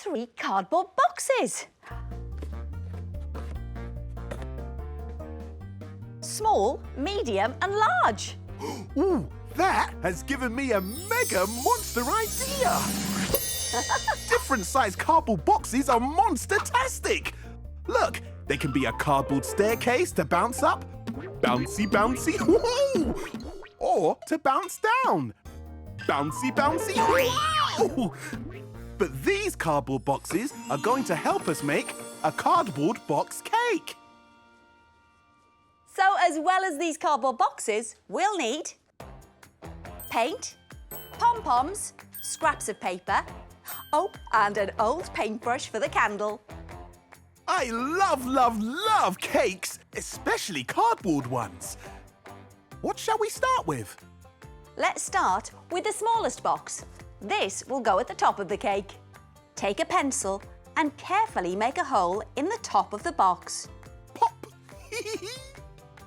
3 cardboard boxes. Small, medium and large. Ooh, that has given me a mega monster idea! Different sized cardboard boxes are monster-tastic! Look, they can be a cardboard staircase to bounce up, bouncy, bouncy, woo! Or to bounce down, bouncy, bouncy, wow! But these cardboard boxes are going to help us make a cardboard box cake. So as well as these cardboard boxes, we'll need paint, pom-poms, scraps of paper, oh, and an old paintbrush for the candle. I love, love, love cakes, especially cardboard ones. What shall we start with? Let's start with the smallest box. This will go at the top of the cake. Take a pencil and carefully make a hole in the top of the box. Pop!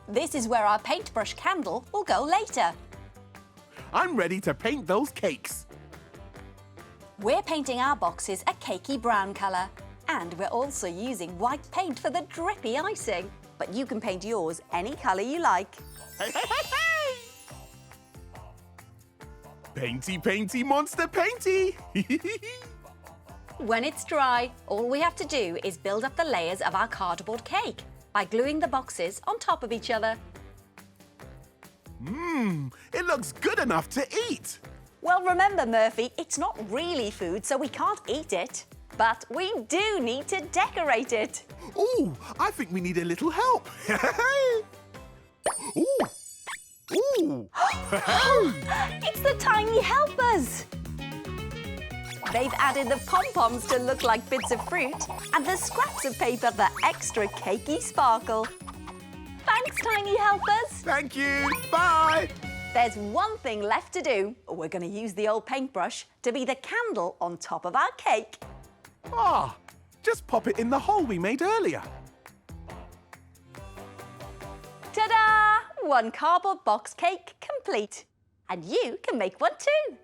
This is where our paintbrush candle will go later. I'm ready to paint those cakes. We're painting our boxes a cakey brown colour. And we're also using white paint for the drippy icing. But you can paint yours any colour you like. Hey, hey, hey, hey! Painty, painty, monster painty! When it's dry, all we have to do is build up the layers of our cardboard cake by gluing the boxes on top of each other. It looks good enough to eat. Well, remember, Murphy, it's not really food, so we can't eat it. But we do need to decorate it. Ooh, I think we need a little help. Ooh. Ooh. It's the tiny helpers. They've added the pom-poms to look like bits of fruit and the scraps of paper for extra cakey sparkle. Thanks, tiny helpers. Thank you. Bye. There's one thing left to do. We're going to use the old paintbrush to be the candle on top of our cake. Ah, just pop it in the hole we made earlier. Ta-da! One cardboard box cake complete. And you can make one too.